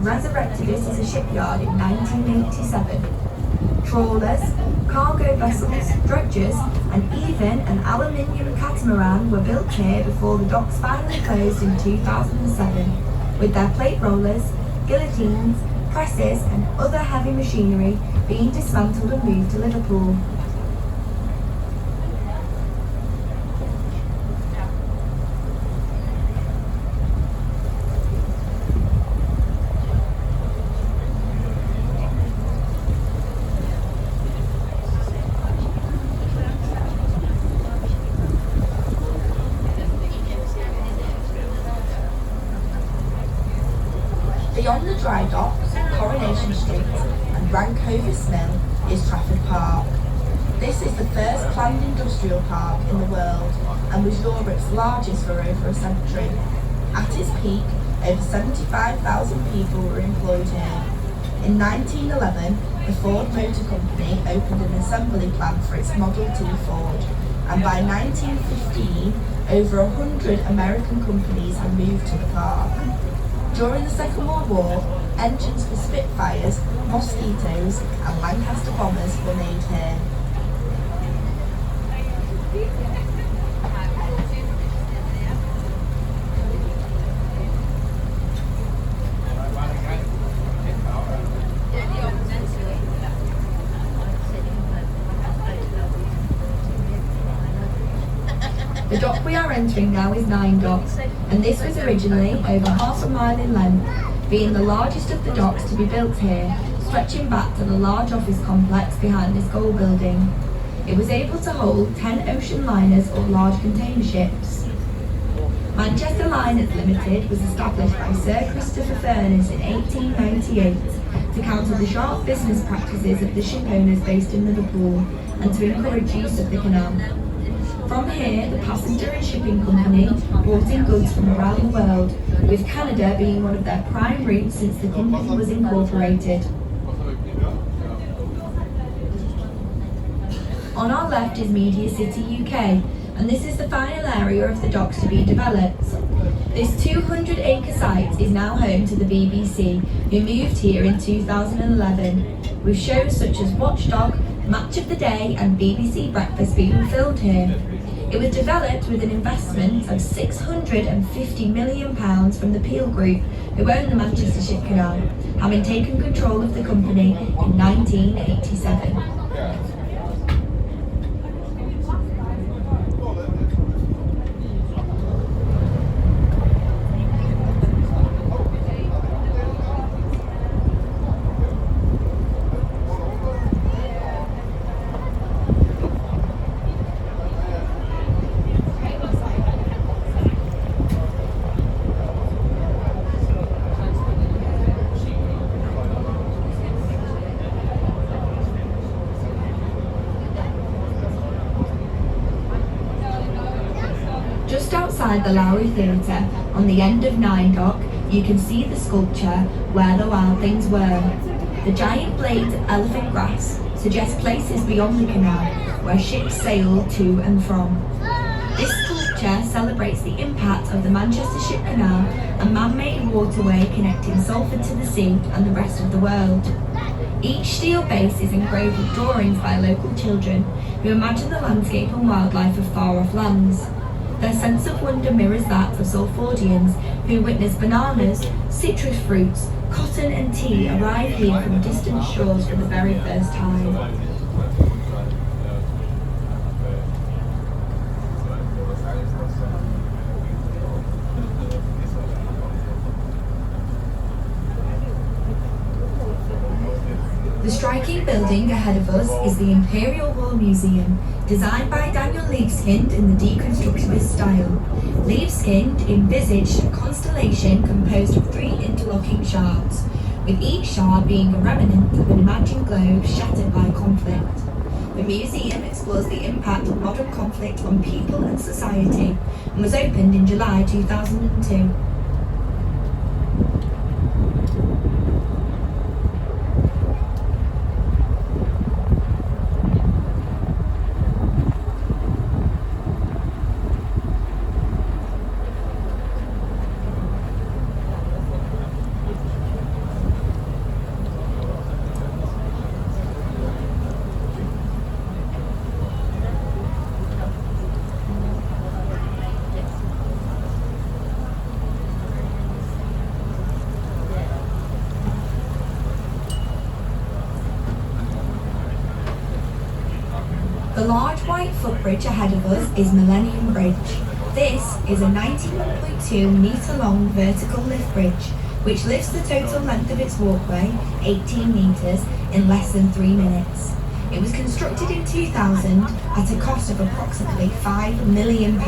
resurrected it as a shipyard in 1987. Trawlers, cargo vessels, dredgers, and even an aluminium catamaran were built here before the docks finally closed in 2007, with their plate rollers, guillotines, presses, and other heavy machinery being dismantled and moved to Liverpool. Beyond the dry docks, Coronation Street and Rancovis Mill is Trafford Park. This is the first planned industrial park in the world and was Europe's largest for over a century. At its peak, over 75,000 people were employed here. In 1911, the Ford Motor Company opened an assembly plant for its Model T Ford, and by 1915, over 100 American companies had moved to the park. During the Second World War, engines for Spitfires, Mosquitoes and Lancaster bombers were made here. The dock we are entering now is 9 docks, and this was originally over half a mile in length, being the largest of the docks to be built here, stretching back to the large office complex behind this gold building. It was able to hold 10 ocean liners or large container ships. Manchester Liners Limited was established by Sir Christopher Furness in 1898 to counter the sharp business practices of the ship owners based in Liverpool and to encourage use of the canal. From here, the passenger and shipping company brought in goods from around the world, with Canada being one of their prime routes since the company was incorporated. On our left is Media City UK, and this is the final area of the docks to be developed. This 200-acre site is now home to the BBC, who moved here in 2011, with shows such as Watchdog, Match of the Day and BBC Breakfast being filmed here. It was developed with an investment of £650 million from the Peel Group, who own the Manchester Ship Canal, having taken control of the company in 1987. Just outside the Lowry Theatre, on the end of 9 Dock, you can see the sculpture Where the Wild Things Were. The giant blades of elephant grass suggest places beyond the canal where ships sail to and from. This sculpture celebrates the impact of the Manchester Ship Canal, a man-made waterway connecting Salford to the sea and the rest of the world. Each steel base is engraved with drawings by local children who imagine the landscape and wildlife of far-off lands. Their sense of wonder mirrors that of Salfordians who witness bananas, citrus fruits, cotton and tea arrive here from distant shores for the very first time. The striking building ahead of us is the Imperial War Museum, designed by Daniel Libeskind in the deconstructivist style. Libeskind envisaged a constellation composed of 3 interlocking shards, with each shard being a remnant of an imagined globe shattered by conflict. The museum explores the impact of modern conflict on people and society, and was opened in July 2002. The large white footbridge ahead of us is Millennium Bridge. This is a 91.2 metre long vertical lift bridge, which lifts the total length of its walkway, 18 metres, in less than 3 minutes. It was constructed in 2000 at a cost of approximately £5 million.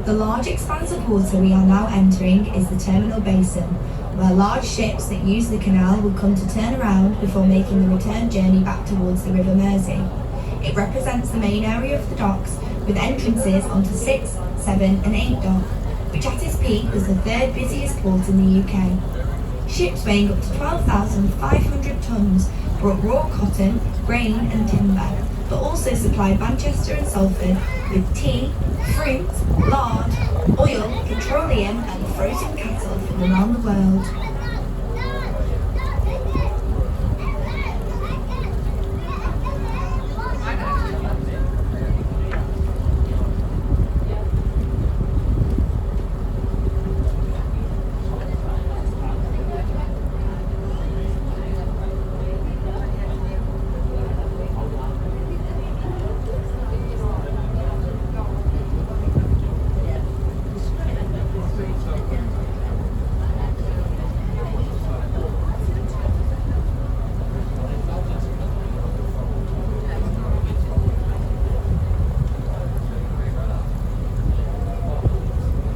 The large expanse of water we are now entering is the terminal basin, where large ships that use the canal will come to turn around before making the return journey back towards the River Mersey. It represents the main area of the docks, with entrances onto 6, 7 and 8 dock, which at its peak was the third busiest port in the UK. Ships weighing up to 12,500 tonnes brought raw cotton, grain and timber, but also supplied Manchester and Salford with tea, fruit, lard, oil, petroleum and frozen cattle from around the world.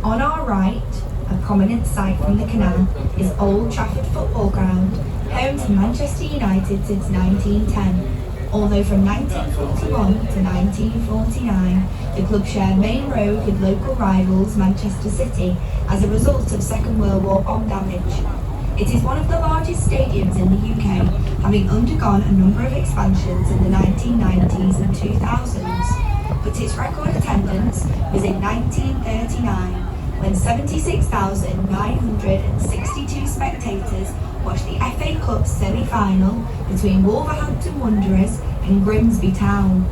On our right, a prominent site from the canal, is Old Trafford football ground, home to Manchester United since 1910. Although from 1941 to 1949, the club shared main road with local rivals Manchester City as a result of Second World War bomb damage. It is one of the largest stadiums in the UK, having undergone a number of expansions in the 1990s and 2000s, but its record attendance was in 1939, when 76,962 spectators watched the FA Cup semi-final between Wolverhampton Wanderers and Grimsby Town.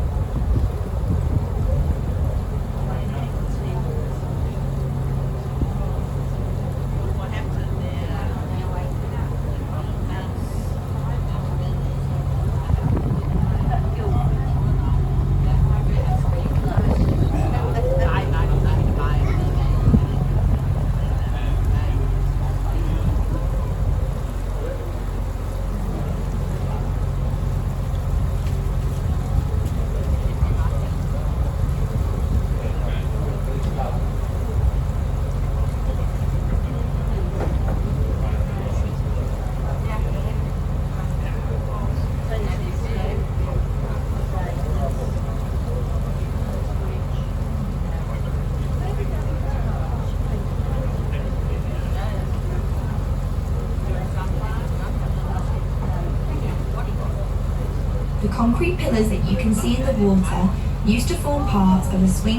The concrete pillars that you can see in the water used to form part of a swing